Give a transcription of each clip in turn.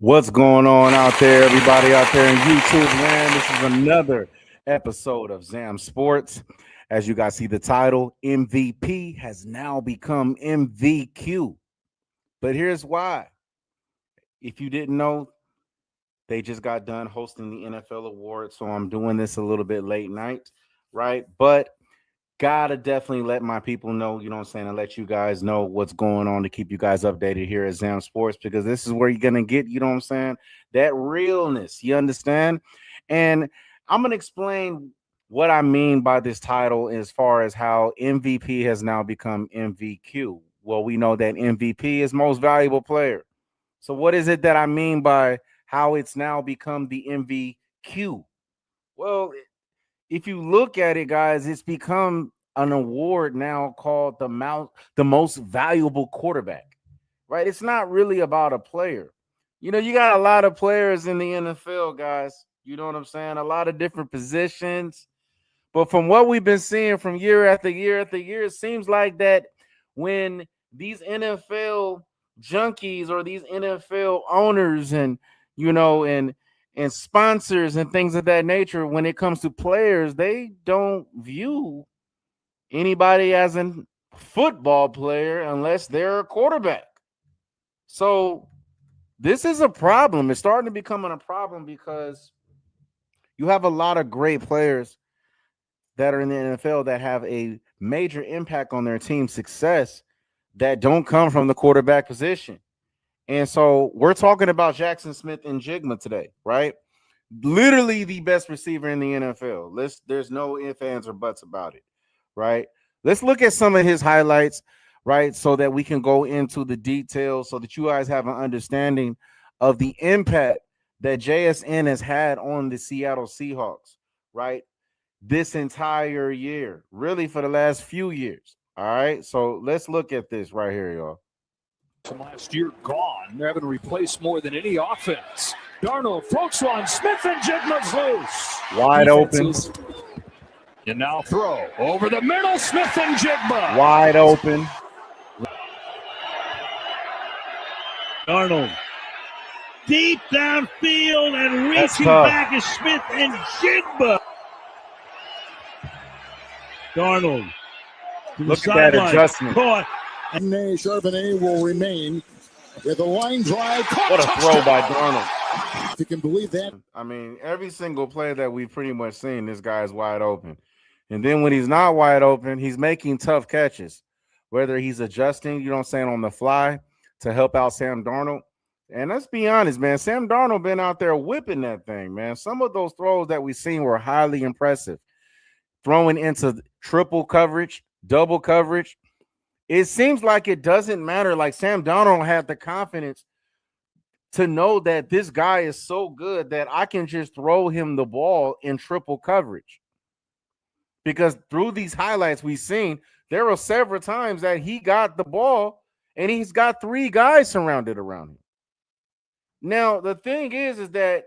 What's going on out there, everybody out there in YouTube land? This is another episode of Zam Sports. As you guys see the title, MVP has now become MVQ. But here's why. If you didn't know, they just got done hosting the NFL Awards, so I'm doing this a little bit late night, right? But gotta definitely let my people know, you know what I'm saying, and let you guys know what's going on to keep you guys updated here at Zam Sports, because this is where you're gonna get, you know what I'm saying, that realness. You understand? And I'm gonna explain what I mean by this title as far as how MVP has now become MVQ. Well, we know that MVP is most valuable player. So what is it that I mean by how it's now become the MVQ? Well, if you look at it, guys, it's become an award now called the most valuable quarterback, right? It's not really about a player. You know, you got a lot of players in the NFL, guys. You know what I'm saying? A lot of different positions. But from what we've been seeing from year after year after year, it seems like that when these NFL junkies or these NFL owners and you know and sponsors and things of that nature, when it comes to players, they don't view anybody as a football player unless they're a quarterback. So this is a problem. It's starting to become a problem because you have a lot of great players that are in the NFL that have a major impact on their team's success that don't come from the quarterback position. And so we're talking about Jackson Smith and Jigma today, right? Literally the best receiver in the NFL. There's no ifs, ands, or buts about it, right? Let's look at some of his highlights, right? So that we can go into the details so that you guys have an understanding of the impact that JSN has had on the Seattle Seahawks, right? This entire year, really for the last few years. All right. So let's look at this right here, y'all. From last year gone, they're having to replace more than any offense. Darnold floats one, Smith and Jigma's loose. Wide open. And now throw over the middle, Smith and Jigma. Wide open. Darnold deep downfield and reaching back is Smith and Jigma. Darnold. Look at that adjustment. Caught. Charbonnet will remain with a line drive. What a throw by Darnold. If you can believe that. I mean, every single play that we've pretty much seen, this guy's wide open. And then when he's not wide open, he's making tough catches, whether he's adjusting, you know what I'm saying, on the fly to help out Sam Darnold. And let's be honest, man, Sam Darnold been out there whipping that thing, man. Some of those throws that we've seen were highly impressive. Throwing into triple coverage, double coverage. It seems like it doesn't matter. Like Sam Darnold had the confidence to know that this guy is so good that I can just throw him the ball in triple coverage. Because through these highlights we've seen, there were several times that he got the ball and he's got three guys surrounded around him. Now, the thing is that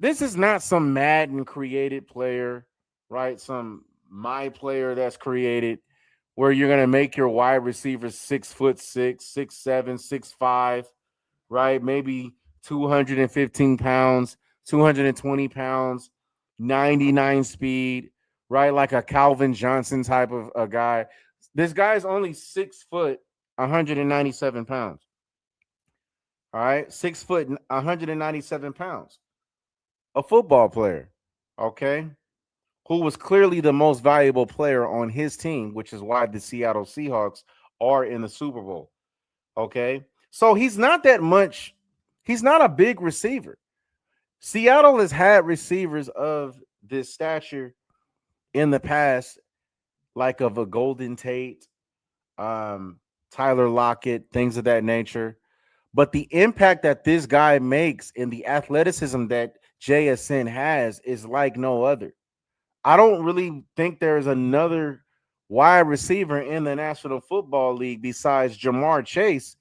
this is not some Madden created player, right? Some my player that's created where you're going to make your wide receivers 6'6", 6'7", 6'5", right? Maybe 215 pounds, 220 pounds, 99 speed, right? Like a Calvin Johnson type of a guy. This guy's only 6 foot, 197 pounds. All right, 6 foot, 197 pounds. A football player, okay, who was clearly the most valuable player on his team, which is why the Seattle Seahawks are in the Super Bowl, okay? So he's not that much. He's not a big receiver. Seattle has had receivers of this stature in the past, like of a Golden Tate, Tyler Lockett, things of that nature. But the impact that this guy makes and the athleticism that JSN has is like no other. I don't really think there's another wide receiver in the National Football League besides Jamar Chase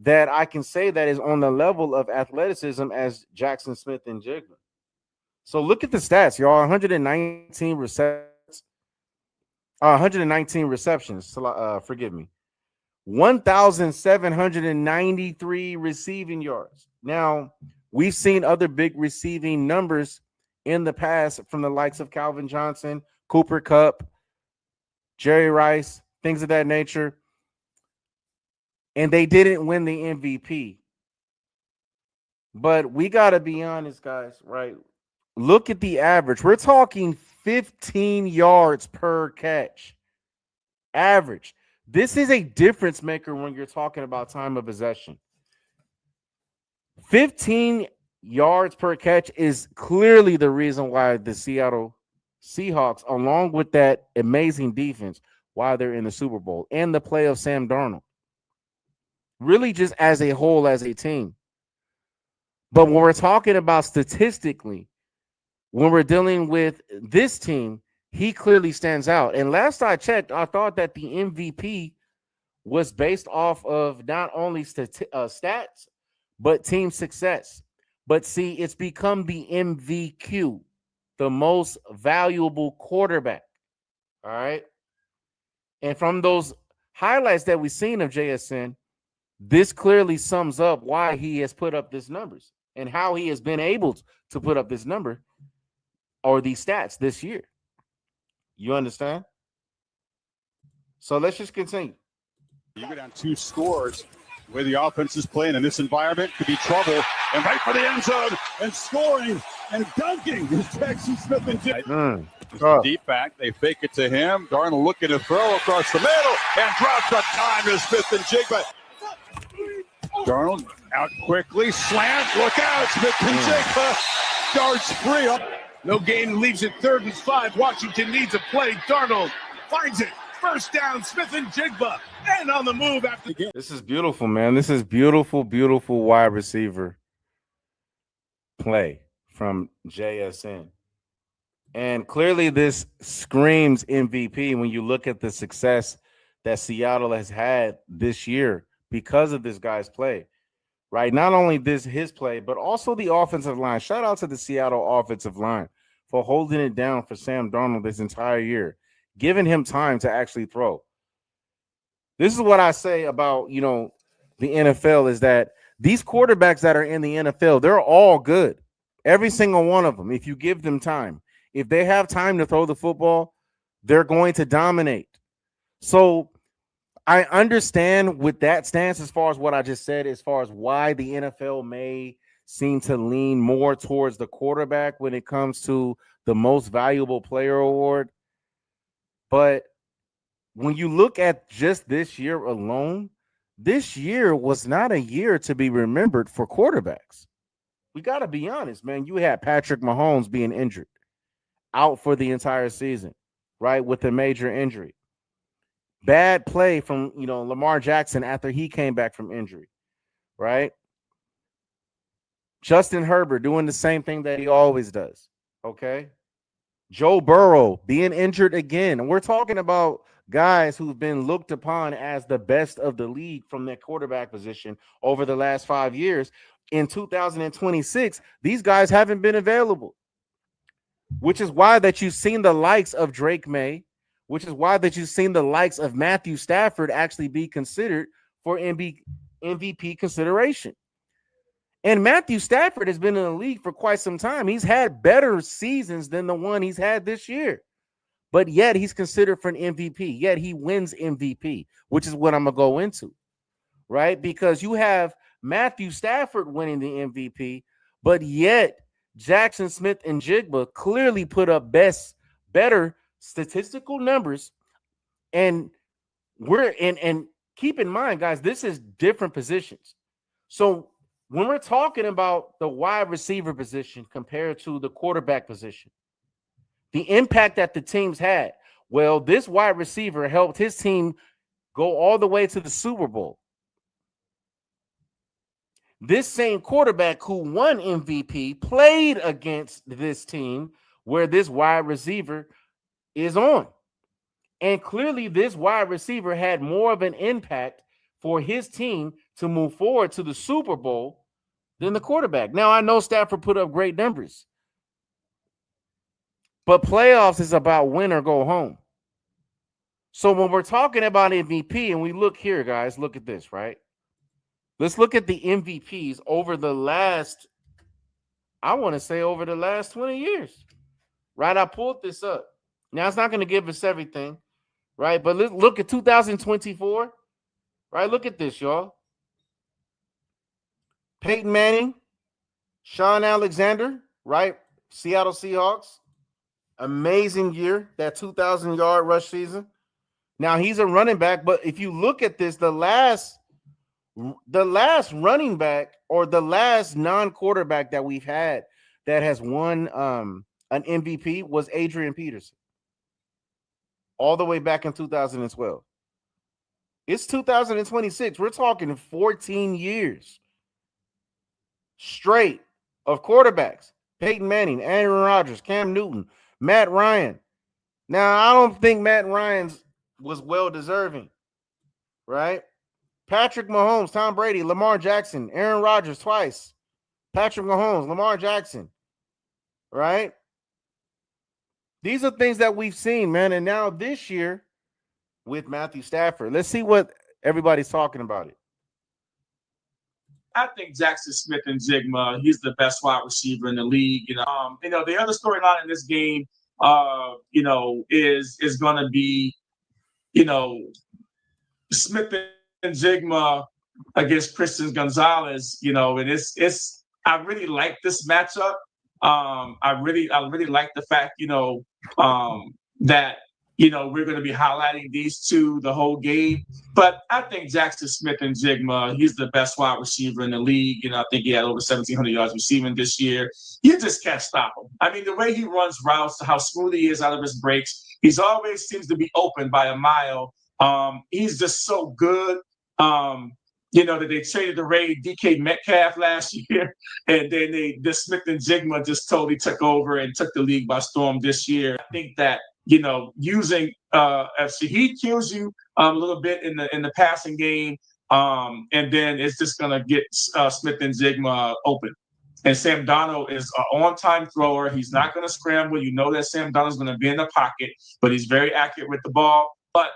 that I can say that is on the level of athleticism as Jackson Smith and Jigma. So look at the stats, y'all. 119 receptions. Forgive me. 1,793 receiving yards. Now, we've seen other big receiving numbers in the past from the likes of Calvin Johnson, Cooper Kupp, Jerry Rice, things of that nature. And they didn't win the MVP. But we got to be honest, guys, right? Look at the average. We're talking 15 yards per catch. Average. This is a difference maker when you're talking about time of possession. 15 yards per catch is clearly the reason why the Seattle Seahawks, along with that amazing defense, why they're in the Super Bowl and the play of Sam Darnold. Really just as a whole, as a team. But when we're talking about statistically, when we're dealing with this team, he clearly stands out. And last I checked, I thought that the MVP was based off of not only stats, but team success. But see, it's become the MVQ, the most valuable quarterback. All right. And from those highlights that we've seen of JSN, this clearly sums up why he has put up these numbers and how he has been able to put up this number or these stats this year. You understand? So let's just continue. You go down 2 scores. The way the offense is playing in this environment could be trouble. And right for the end zone and scoring and dunking is Jackson Smith and Jigba. Deep back, they fake it to him. Darnold looking to throw across the middle and drops on time to Smith and Jigba. Darnold out quickly, slant, look out, Smith and Jigba darts free up. No gain, leaves it 3rd and 5. Washington needs a play. Darnold finds it. First down, Smith and Jigba. And on the move after. This is beautiful, man. This is beautiful, beautiful wide receiver play from JSN. And clearly this screams MVP when you look at the success that Seattle has had this year because of this guy's play, right? Not only his play, but also the offensive line. Shout out to the Seattle offensive line for holding it down for Sam Darnold this entire year, giving him time to actually throw. This is what I say about, the NFL is that these quarterbacks that are in the NFL, they're all good. Every single one of them, if you give them time. If they have time to throw the football, they're going to dominate. So I understand with that stance as far as what I just said, as far as why the NFL may seem to lean more towards the quarterback when it comes to the most valuable player award. But when you look at just this year alone, this year was not a year to be remembered for quarterbacks. We got to be honest, man. You had Patrick Mahomes being injured, out for the entire season, right, with a major injury. Bad play from, Lamar Jackson after he came back from injury, right? Justin Herbert doing the same thing that he always does, okay? Joe Burrow being injured again. And we're talking about guys who've been looked upon as the best of the league from their quarterback position over the last 5 years. In 2026, these guys haven't been available, which is why that you've seen the likes of Drake May, which is why that you've seen the likes of Matthew Stafford actually be considered for MVP consideration. And Matthew Stafford has been in the league for quite some time. He's had better seasons than the one he's had this year. But yet he's considered for an MVP. Yet he wins MVP, which is what I'm going to go into, right? Because you have Matthew Stafford winning the MVP, but yet Jackson Smith and Jigba clearly put up better statistical numbers. And and keep in mind, guys, this is different positions. So when we're talking about the wide receiver position compared to the quarterback position, the impact that the teams had, well, this wide receiver helped his team go all the way to the Super Bowl. This same quarterback who won MVP played against this team where this wide receiver is on. And clearly this wide receiver had more of an impact for his team to move forward to the Super Bowl than the quarterback. Now, I know Stafford put up great numbers, but playoffs is about win or go home. So when we're talking about MVP and we look here, guys, look at this, right? Let's look at the MVPs over the last, I want to say over the last 20 years. Right? I pulled this up. Now, it's not going to give us everything, right? But let's look at 2024. Right? Look at this, y'all. Peyton Manning, Sean Alexander, right? Seattle Seahawks. Amazing year, that 2,000-yard rush season. Now, he's a running back, but if you look at this, the last running back or the last non-quarterback that we've had that has won an MVP was Adrian Peterson. All the way back in 2012. It's 2026. We're talking 14 years straight of quarterbacks. Peyton Manning, Aaron Rodgers, Cam Newton, Matt Ryan. Now, I don't think Matt Ryan's was well deserving, right? Patrick Mahomes, Tom Brady, Lamar Jackson, Aaron Rodgers twice. Patrick Mahomes, Lamar Jackson, right? These are things that we've seen, man. And now this year with Matthew Stafford, let's see what everybody's talking about it. I think Jackson Smith and Jigma, he's the best wide receiver in the league. The other storyline in this game, is going to be, Smith and Jigma against Christian Gonzalez. And it's. I really like this matchup. I really like the fact, that we're going to be highlighting these two the whole game. But I think Jackson Smith and Jigma, he's the best wide receiver in the league. I think he had over 1,700 yards receiving this year. You just can't stop him. I mean, the way he runs routes, how smooth he is out of his breaks, he's always seems to be open by a mile. He's just so good. That they traded away DK Metcalf last year, and then the Smith and Jigma just totally took over and took the league by storm this year. I think that using FC, he kills you a little bit in the passing game, and then it's just gonna get Smith and Jigma open. And Sam Darnold is an on-time thrower. He's not gonna scramble. You know that Sam Darnold's gonna be in the pocket, but he's very accurate with the ball. But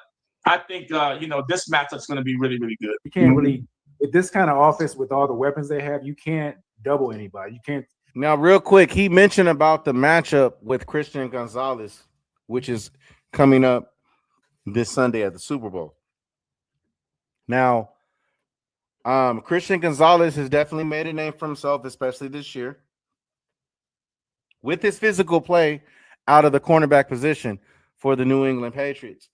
I think this matchup's going to be really, really good. You can't really, with this kind of offense, with all the weapons they have, you can't double anybody. You can't. Now, real quick, he mentioned about the matchup with Christian Gonzalez, which is coming up this Sunday at the Super Bowl. Now, Christian Gonzalez has definitely made a name for himself, especially this year, with his physical play out of the cornerback position for the New England Patriots.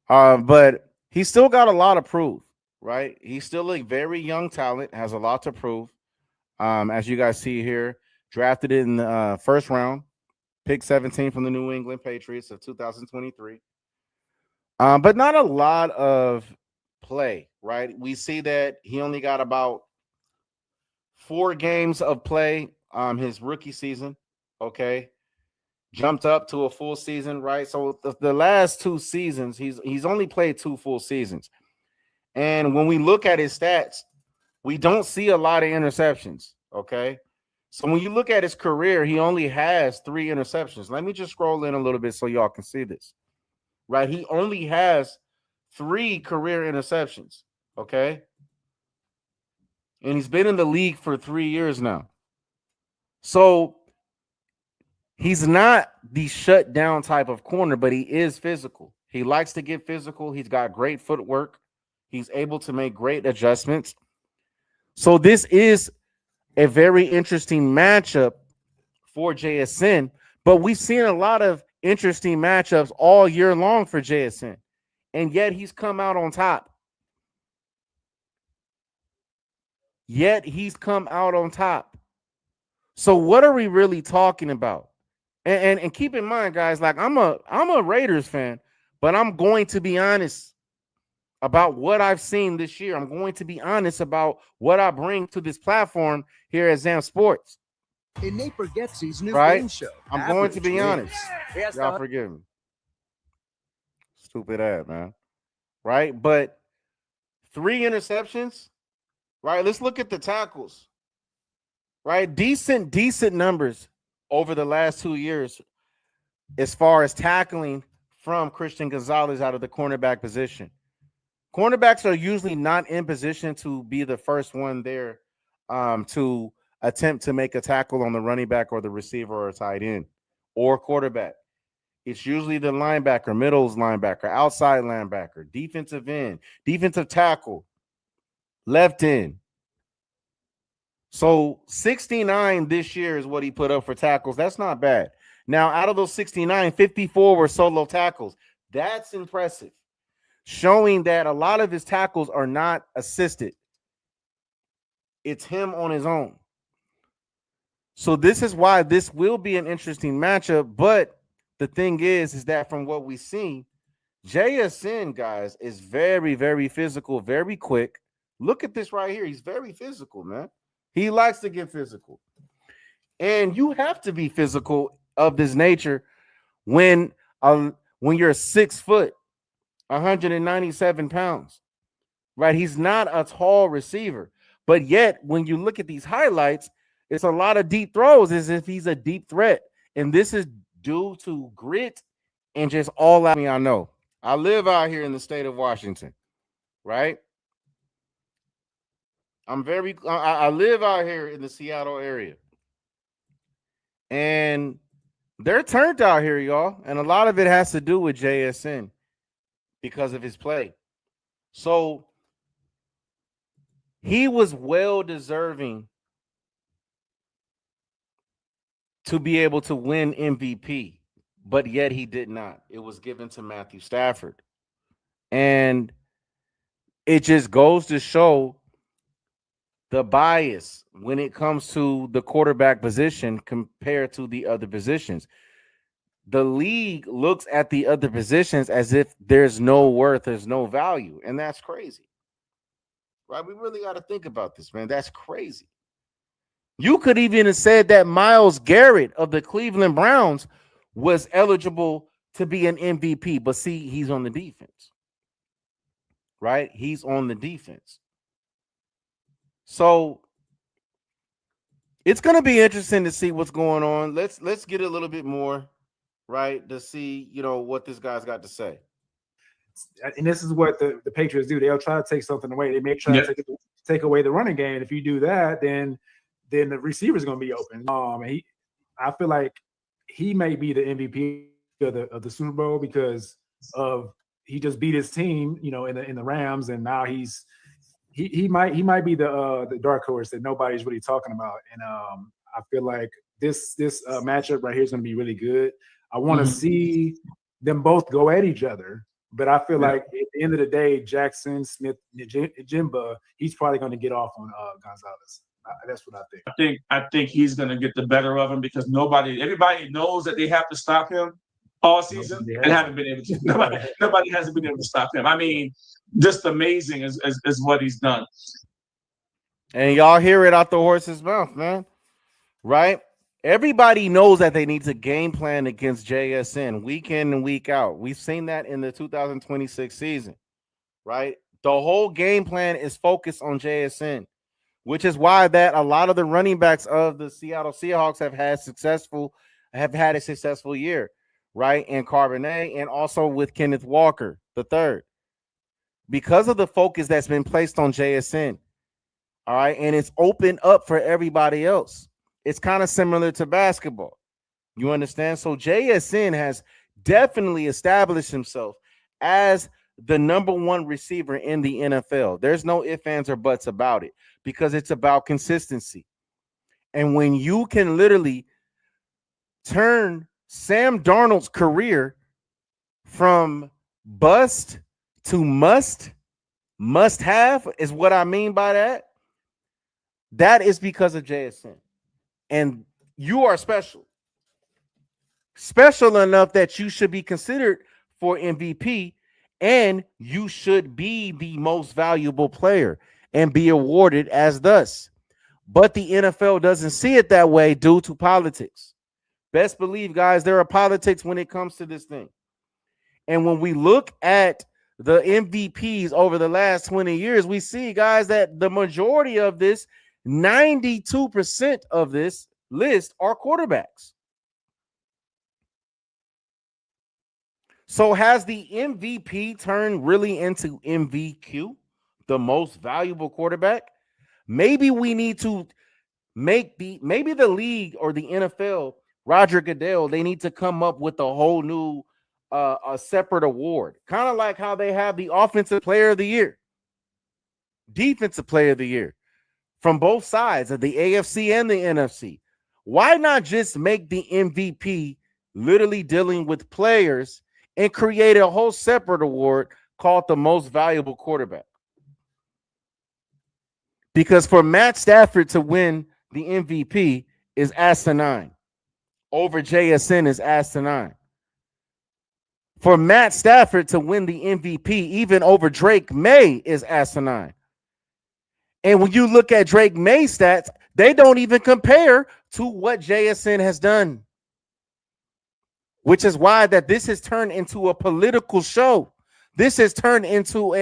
But he's still got a lot to prove, right? He's still a very young talent, has a lot to prove. As you guys see here, drafted in the first round, pick 17 from the New England Patriots of 2023. But not a lot of play, right? We see that he only got about 4 games of play his rookie season, okay? Jumped up to a full season, right? So the last 2 seasons, he's only played 2 full seasons. And when we look at his stats, we don't see a lot of interceptions, okay? So when you look at his career, he only has 3 interceptions. Let me just scroll in a little bit so y'all can see this, right? He only has 3 career interceptions, okay? And he's been in the league for 3 years now. So he's not the shutdown type of corner, but he is physical. He likes to get physical. He's got great footwork. He's able to make great adjustments. So this is a very interesting matchup for JSN, but we've seen a lot of interesting matchups all year long for JSN, and yet he's come out on top. So what are we really talking about? And keep in mind, guys, like I'm a Raiders fan, but I'm going to be honest about what I've seen this year. I'm going to be honest about what I bring to this platform here at Zam Sports. In Nate Bargatze's new right? game show. I'm going to be honest. Yes, y'all forgive me. Stupid ass, man. Right? But 3 interceptions, right? Let's look at the tackles. Right? Decent numbers over the last 2 years as far as tackling from Christian Gonzalez out of the cornerback position. Cornerbacks are usually not in position to be the first one there to attempt to make a tackle on the running back or the receiver or tight end or quarterback. It's usually the linebacker, middles linebacker, outside linebacker, defensive end, defensive tackle, left end. So 69 this year is what he put up for tackles. That's not bad. Now, out of those 69, 54 were solo tackles. That's impressive, showing that a lot of his tackles are not assisted. It's him on his own. So this is why this will be an interesting matchup. But the thing is that from what we see, JSN, guys, is very, very physical, very quick. Look at this right here. He's very physical, man. He likes to get physical. And you have to be physical of this nature when you're 6 foot, 197 pounds, right? He's not a tall receiver. But yet, when you look at these highlights, it's a lot of deep throws as if he's a deep threat. And this is due to grit and just all out. I know. I live out here in the state of Washington, right? I live out here in the Seattle area. And they're turned out here, y'all. And a lot of it has to do with JSN because of his play. So he was well deserving to be able to win MVP, but yet he did not. It was given to Matthew Stafford. And it just goes to show the bias when it comes to the quarterback position compared to the other positions. The league looks at the other positions as if there's no worth, there's no value, and that's crazy. Right? We really got to think about this, man. That's crazy. You could even have said that Myles Garrett of the Cleveland Browns was eligible to be an MVP, but see, he's on the defense. Right? He's on the defense. So it's going to be interesting to see what's going on. Let's get a little bit more, right, to see, what this guy's got to say. And this is what the Patriots do. They'll try to take something away. They may try to take away the running game. If you do that, then the receiver's going to be open. I feel like he may be the MVP of the Super Bowl because of he just beat his team, in the Rams, and now he might be the dark horse that nobody's really talking about. And I feel like this matchup right here is going to be really good. I want to see them both go at each other, but I feel like at the end of the day, Jackson Smith, Njigba, he's probably going to get off on Gonzalez. That's what I think. I think he's going to get the better of him because everybody knows that they have to stop him all season and haven't been able to. Nobody hasn't been able to stop him. I mean, just amazing is what he's done. And y'all hear it out the horse's mouth, man. Right? Everybody knows that they need to game plan against JSN week in and week out. We've seen that in the 2026 season, right? The whole game plan is focused on JSN, which is why that a lot of the running backs of the Seattle Seahawks have had a successful year, right? And Carbonet and also with Kenneth Walker III, because of the focus that's been placed on JSN. All right. And it's opened up for everybody else. It's kind of similar to basketball. You understand? So JSN has definitely established himself as the number one receiver in the NFL. There's no ifs, ands, or buts about it because it's about consistency. And when you can literally turn Sam Darnold's career from bust to must have is what I mean by that. That is because of JSN. And you are special enough that you should be considered for MVP, and you should be the most valuable player and be awarded as thus. But the NFL doesn't see it that way due to politics. Best believe, guys, there are politics when it comes to this thing. And when we look at the MVPs over the last 20 years, we see, guys, that the majority of this, 92% of this list are quarterbacks. So has the MVP turned really into MVQ, the most valuable quarterback? Maybe we need to maybe the league or the NFL, Roger Goodell, they need to come up with a whole new a separate award, kind of like how they have the offensive player of the year, defensive player of the year from both sides of the AFC and the NFC. Why not just make the MVP literally dealing with players and create a whole separate award called the most valuable quarterback? Because for Matt Stafford to win the MVP is asinine. Over JSN is asinine. For Matt Stafford to win the MVP, even over Drake May, is asinine. And when you look at Drake May's stats, they don't even compare to what JSN has done. Which is why that this has turned into a political show. This has turned into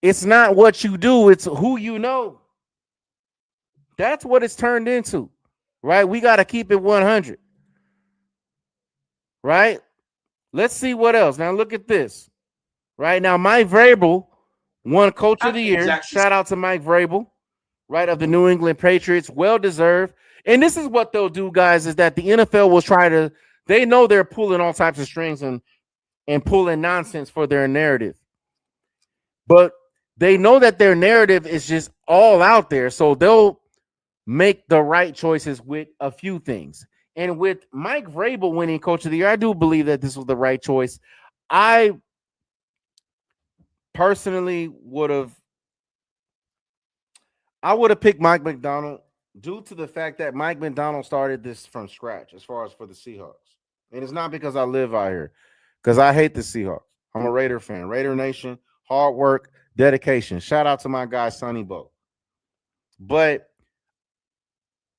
it's not what you do, it's who you know. That's what it's turned into, right? We got to keep it 100, right? Let's see what else. Now look at this, right? Now Mike Vrabel won Coach of the Year. Shout out to Mike Vrabel, right, of the New England Patriots. Well-deserved. And this is what they'll do, guys, is that the NFL will try to, they know they're pulling all types of strings and pulling nonsense for their narrative. But they know that their narrative is just all out there. So they'll make the right choices with a few things. And with Mike Vrabel winning Coach of the Year, I do believe that this was the right choice. I personally would have picked Mike Macdonald due to the fact that Mike Macdonald started this from scratch as far as for the Seahawks. And it's not because I live out here, because I hate the Seahawks. I'm a Raider fan. Raider Nation, hard work, dedication. Shout out to my guy, Sonny Bo. But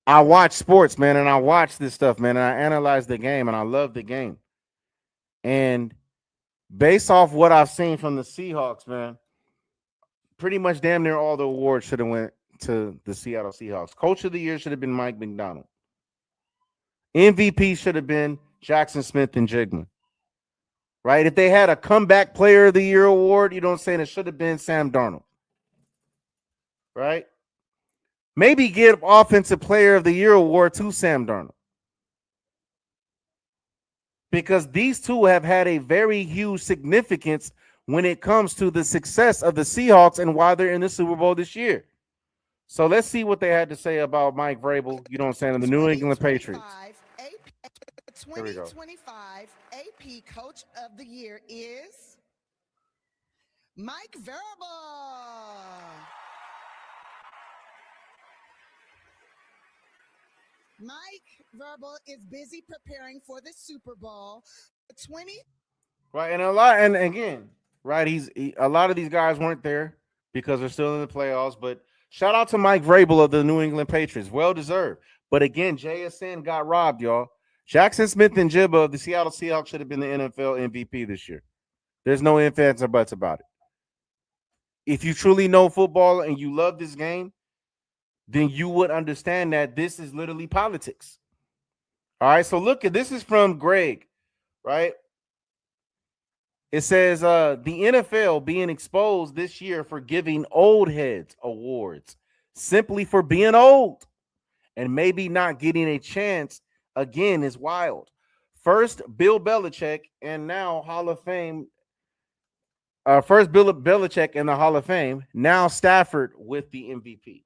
I watch sports, man, and I watch this stuff, man, and I analyze the game, and I love the game. And based off what I've seen from the Seahawks, man, pretty much damn near all the awards should have went to the Seattle Seahawks. Coach of the Year should have been Mike Macdonald. MVP should have been Jackson Smith-Njigba. Right? If they had a comeback player of the year award, you know what I'm saying, it should have been Sam Darnold. Right? Maybe give offensive player of the year award to Sam Darnold. Because these two have had a very huge significance when it comes to the success of the Seahawks and why they're in the Super Bowl this year. So let's see what they had to say about Mike Vrabel, you know what I'm saying, and the New England Patriots. 2025 AP Coach of the Year is Mike Vrabel. Mike Vrabel is busy preparing for the Super Bowl. Right, and again, right, a lot of these guys weren't there because they're still in the playoffs, but shout out to Mike Vrabel of the New England Patriots. Well deserved. But again, JSN got robbed, y'all. Jackson Smith-Njigba of the Seattle Seahawks should have been the NFL MVP this year. There's no ifs, ands, or buts about it. If you truly know football and you love this game, then you would understand that this is literally politics. All right, so look, this is from Greg, right? It says the NFL being exposed this year for giving old heads awards simply for being old and maybe not getting a chance again is wild. First, Bill Belichick, and now Hall of Fame. First, Bill Belichick in the Hall of Fame. Now Stafford with the MVP.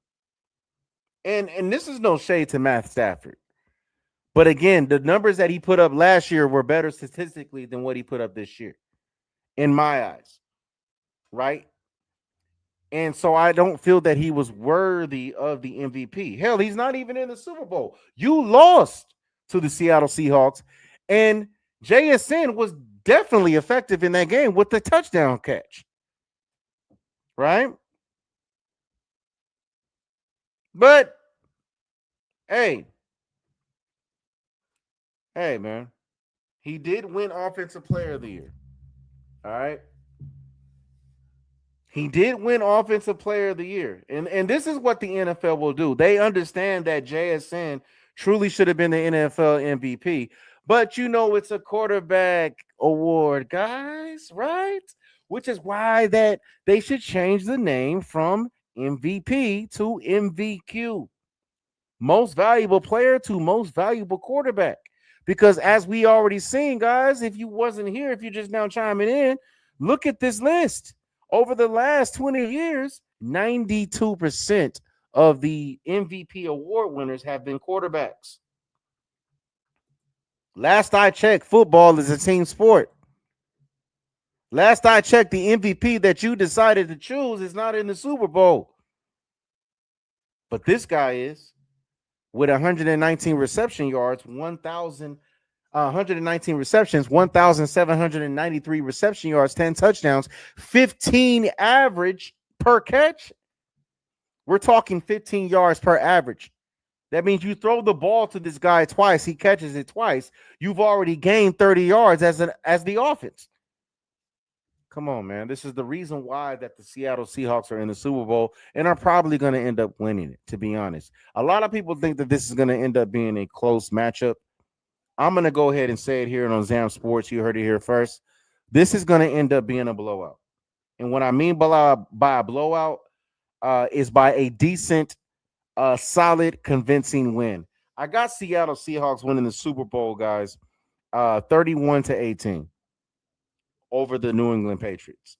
And this is no shade to Matt Stafford. But again, the numbers that he put up last year were better statistically than what he put up this year, in my eyes. Right? And so I don't feel that he was worthy of the MVP. Hell, he's not even in the Super Bowl. You lost to the Seattle Seahawks, and JSN was definitely effective in that game with the touchdown catch. Right? But, hey, man, he did win Offensive Player of the Year. All right? He did win Offensive Player of the Year. And this is what the NFL will do. They understand that JSN truly should have been the NFL MVP, But you know it's a quarterback award, guys, right? Which is why that they should change the name from MVP to MVQ. Most valuable player to most valuable quarterback. Because as we already seen, guys, if you wasn't here, if you're just now chiming in, look at this list. Over the last 20 years, 92% of the MVP award winners have been quarterbacks. Last I checked, football is a team sport. Last I checked, the MVP that you decided to choose is not in the Super Bowl. But this guy is, with 119 reception yards, 119 receptions, 1,793 reception yards, 10 touchdowns, 15 average per catch. We're talking 15 yards per average. That means you throw the ball to this guy twice, he catches it twice. You've already gained 30 yards as the offense. Come on, man. This is the reason why that the Seattle Seahawks are in the Super Bowl and are probably going to end up winning it, to be honest. A lot of people think that this is going to end up being a close matchup. I'm going to go ahead and say it here on Zam Sports. You heard it here first. This is going to end up being a blowout. And what I mean by a blowout is by a decent, solid, convincing win. I got Seattle Seahawks winning the Super Bowl, guys, 31-18 over the New England Patriots.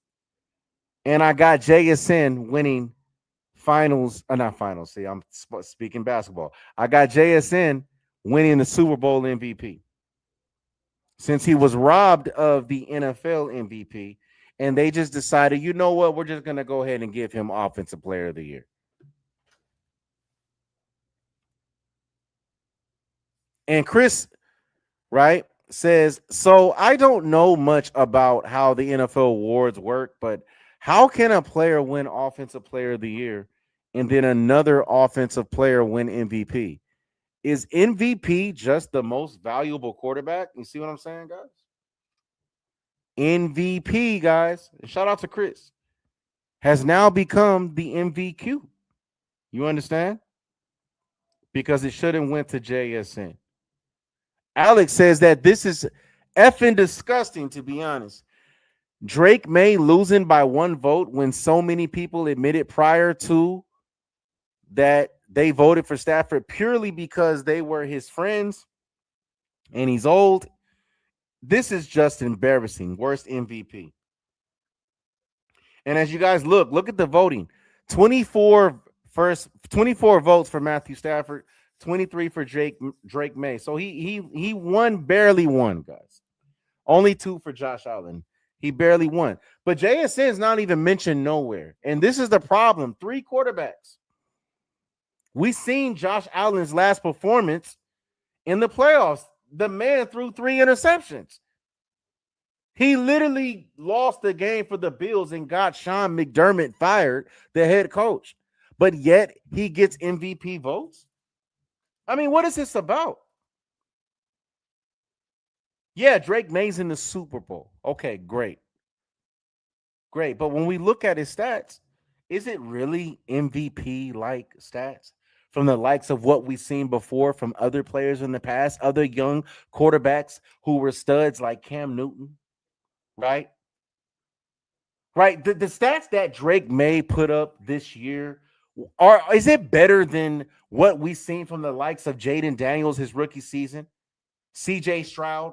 And I got JSN winning not finals. See, I'm speaking basketball. I got JSN winning the Super Bowl MVP, since he was robbed of the NFL MVP, and they just decided, you know what, we're just going to go ahead and give him Offensive Player of the Year. And Chris, right, says, so I don't know much about how the NFL awards work, but how can a player win Offensive Player of the Year and then another offensive player win MVP? Is MVP just the most valuable quarterback? You see what I'm saying, guys? MVP, guys, shout out to Chris, has now become the MVQ. You understand? Because it shouldn't went to JSN. Alex says that this is effing disgusting, to be honest. Drake May losing by 1 vote when so many people admitted prior to that they voted for Stafford purely because they were his friends and he's old. This is just embarrassing. Worst MVP. And as you guys look at the voting. 24 votes for Matthew Stafford, 23 for Drake May. So he won, barely won, guys. Only 2 for Josh Allen. He barely won. But JSN is not even mentioned nowhere. And this is the problem. 3 quarterbacks. We seen Josh Allen's last performance in the playoffs. The man threw 3 interceptions. He literally lost the game for the Bills and got Sean McDermott fired, the head coach. But yet he gets MVP votes. I mean, what is this about? Yeah, Drake May's in the Super Bowl. Okay, great. Great. But when we look at his stats, is it really MVP-like stats from the likes of what we've seen before from other players in the past, other young quarterbacks who were studs like Cam Newton, right? Right. The stats that Drake May put up this year, is it better than what we've seen from the likes of Jaden Daniels his rookie season, CJ Stroud?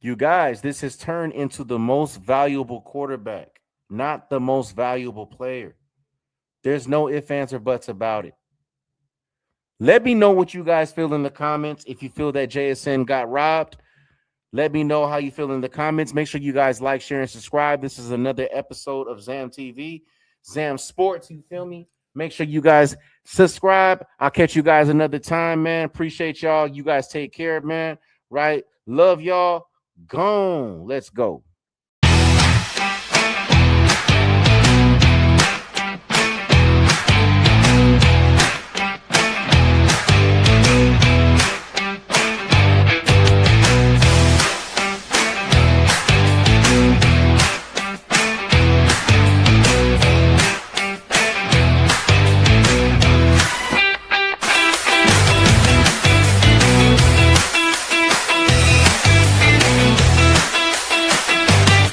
You guys, this has turned into the most valuable quarterback, not the most valuable player. There's no ifs, ands, or buts about it. Let me know what you guys feel in the comments. If you feel that JSN got robbed, let me know how you feel in the comments. Make sure you guys like, share, and subscribe. This is another episode of Zam TV, Zam Sports. You feel me? Make sure you guys subscribe. I'll catch you guys another time, man. Appreciate y'all. You guys take care, man. Right? Love y'all. Gone. Let's go.